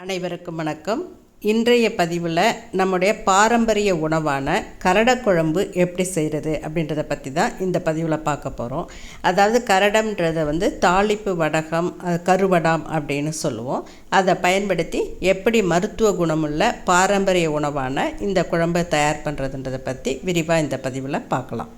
அனைவருக்கும் வணக்கம். இன்றைய பதிவில் நம்முடைய பாரம்பரிய உணவான கரடக்குழம்பு எப்படி செய்கிறது அப்படின்றத பற்றி தான் இந்த பதிவில் பார்க்க போகிறோம். அதாவது கரடம்ன்றதை தாளிப்பு வடகம், கருவடாம் அப்படின்னு சொல்லுவோம். அதை பயன்படுத்தி எப்படி மருத்துவ குணமுள்ள பாரம்பரிய உணவான இந்த குழம்பை தயார் பண்ணுறதுன்றதை பற்றி விரிவாக இந்த பதிவில் பார்க்கலாம்.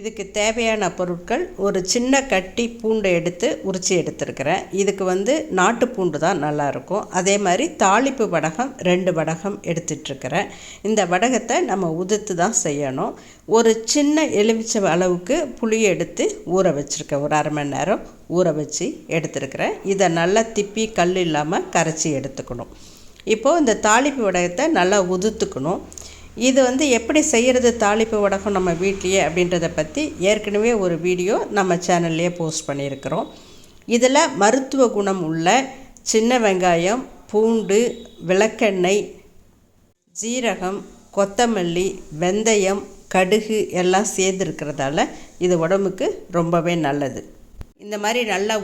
இதுக்கு தேவையான பொருட்கள், ஒரு சின்ன கட்டி பூண்டை எடுத்து உரித்து எடுத்துருக்கிறேன். இதுக்கு நாட்டு பூண்டு தான் நல்லாயிருக்கும். அதே மாதிரி தாளிப்பு வடகம் 2 வடகம் எடுத்துகிட்ருக்கிறேன். இந்த வடகத்தை நம்ம உதிர்த்து தான் செய்யணும். ஒரு சின்ன எலுமிச்சை அளவுக்கு புளியை எடுத்து ஊற வச்சுருக்கேன். ஒரு அரை மணி நேரம் ஊற வச்சு எடுத்துருக்கிறேன். இதை நல்லா திப்பி கல் இல்லாமல் கரைச்சி எடுத்துக்கணும். இப்போது இந்த தாளிப்பு வடகத்தை நல்லா உதிர்த்துக்கணும். இது எப்படி செய்கிறது தாளிப்பு வடகம் நம்ம வீட்லேயே அப்படின்றத பற்றி ஏற்கனவே ஒரு வீடியோ நம்ம சேனல்லையே போஸ்ட் பண்ணியிருக்கிறோம். இதில் மருத்துவ குணம் உள்ள சின்ன வெங்காயம், பூண்டு, விளக்கெண்ணெய், ஜீரகம், கொத்தமல்லி, வெந்தயம், கடுகு எல்லாம் சேர்ந்துருக்கிறதால இது உடம்புக்கு ரொம்பவே நல்லது. இந்த மாதிரி நல்லா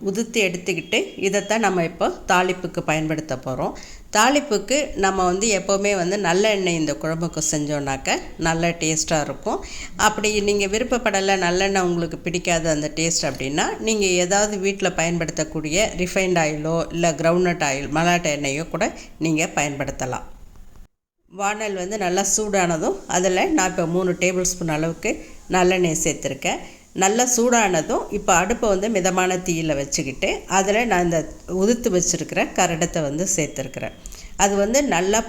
உதிர்த்து எடுத்துக்கிட்டு இதைத்தான் நம்ம இப்போ தாளிப்புக்கு பயன்படுத்த போகிறோம். தாளிப்புக்கு நம்ம எப்போவுமே நல்ல எண்ணெய் இந்த குழம்புக்கு செஞ்சோன்னாக்க நல்ல டேஸ்ட்டாக இருக்கும். அப்படி நீங்கள் விருப்பப்படலை, நல்லெண்ணெய் உங்களுக்கு பிடிக்காது அந்த டேஸ்ட் அப்படின்னா, நீங்கள் ஏதாவது வீட்டில் பயன்படுத்தக்கூடிய ரிஃபைண்ட் ஆயிலோ இல்லை கிரவுண்ட்நட் ஆயில், மலாட்டை எண்ணெயோ கூட நீங்கள் பயன்படுத்தலாம். வானல் நல்லா சூடானதும் அதில் நான் இப்போ 3 டேபிள் ஸ்பூன் அளவுக்கு நல்லெண்ணெய் சேர்த்துருக்கேன். நல்லா சூடானதும் இப்போ அடுப்பை மிதமான தீயில் வச்சுக்கிட்டு அதில் நான் இந்த உதிர்த்து வச்சுருக்கிற கரடத்தை சேர்த்துருக்குறேன். அது நல்லா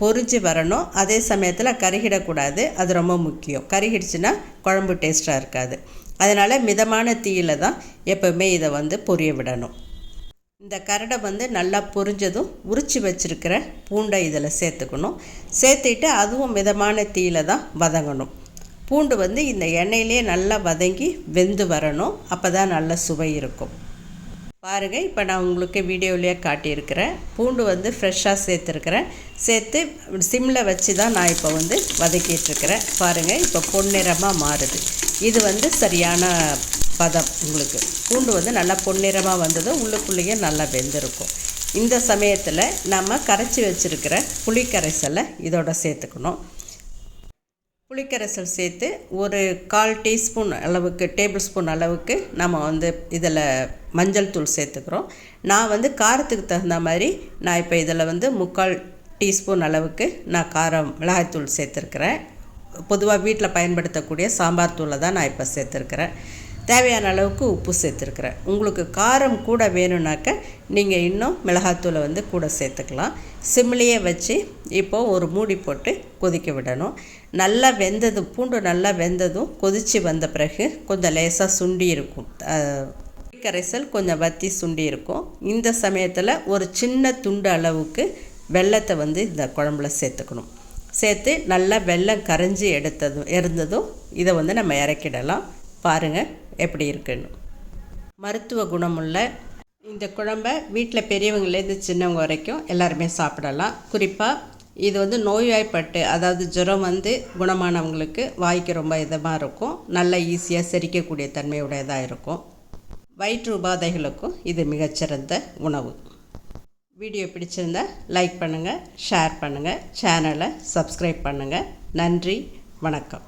பொரிஞ்சு வரணும். அதே சமயத்தில் கருகிடக்கூடாது. அது ரொம்ப முக்கியம். கருகிடுச்சுன்னா குழம்பு டேஸ்ட்டாக இருக்காது. அதனால் மிதமான தீயில் தான் எப்போவுமே இதை பொரிய விடணும். இந்த கரடை நல்லா பொரிஞ்சதும் உரித்து வச்சுருக்கிற பூண்டை இதில் சேர்த்துக்கணும். சேர்த்துட்டு அதுவும் மிதமான தீயில் தான் வதங்கணும். பூண்டு இந்த எண்ணெயிலே நல்லா வதங்கி வெந்து வரணும். அப்போ தான் நல்ல சுவை இருக்கும். பாருங்கள், இப்போ நான் உங்களுக்கு வீடியோவிலேயே காட்டியிருக்கிறேன். பூண்டு ஃப்ரெஷ்ஷாக சேர்த்துருக்கிறேன். சேர்த்து சிம்மில் வச்சு தான் நான் இப்போ வதக்கிட்டுருக்கிறேன். பாருங்கள், இப்போ பொன்னிறமாக மாறுது. இது சரியான பதம். உங்களுக்கு பூண்டு நல்லா பொன்னிறமாக வந்ததும் உள்ளுக்குள்ளேயே நல்லா வெந்திருக்கும். இந்த சமயத்தில் நம்ம கரைச்சி வச்சுருக்கிற புளிக்கரைசலை இதோட சேர்த்துக்கணும். புளிக்கரைசல் சேர்த்து ஒரு 1/4 டீஸ்பூன் அளவுக்கு, டேபிள் ஸ்பூன் அளவுக்கு நம்ம இதில் மஞ்சள் தூள் சேர்த்துக்கிறோம். நான் காரத்துக்கு தகுந்த மாதிரி நான் இப்போ இதில் 3/4 டீஸ்பூன் அளவுக்கு நான் மிளகாய்த்தூள் சேர்த்துருக்கிறேன். பொதுவாக வீட்டில் பயன்படுத்தக்கூடிய சாம்பார் தூளை தான் நான் இப்போ சேர்த்துருக்கிறேன். தேவையான அளவுக்கு உப்பு சேர்த்துருக்குறேன். உங்களுக்கு காரம் கூட வேணும்னாக்க நீங்கள் இன்னும் மிளகாத்தூளை கூட சேர்த்துக்கலாம். சிம்லேயே வச்சு இப்போது ஒரு மூடி போட்டு கொதிக்க விடணும். நல்லா வெந்ததும், பூண்டு நல்லா வெந்ததும் கொதித்து வந்த பிறகு கொஞ்சம் லேசாக சுண்டி இருக்கும். கரைசல் கொஞ்சம் வற்றி சுண்டி இருக்கும். இந்த சமயத்தில் ஒரு சின்ன துண்டு அளவுக்கு வெல்லத்தை இந்த குழம்புல சேர்த்துக்கணும். சேர்த்து நல்லா வெல்லம் கரைஞ்சி இருந்ததும் இதை நம்ம இறக்கிடலாம். பாருங்கள் எப்படி இருக்குன்னு. மருத்துவ குணமுள்ள இந்த குழம்பை வீட்டில் பெரியவங்கலேருந்து சின்னவங்க வரைக்கும் எல்லாருமே சாப்பிடலாம். குறிப்பாக இது நோய்வாய்ப்பட்டு, அதாவது ஜுரம் குணமானவங்களுக்கு வாய்க்கு ரொம்ப இதமாக இருக்கும். நல்லா ஈஸியாக செரிக்கக்கூடிய தன்மையுடையதாக இருக்கும். வயிற்று உபாதைகளுக்கும் இது மிகச்சிறந்த உணவு. வீடியோ பிடிச்சிருந்தால் லைக் பண்ணுங்கள், ஷேர் பண்ணுங்கள், சேனலை சப்ஸ்கிரைப் பண்ணுங்கள். நன்றி, வணக்கம்.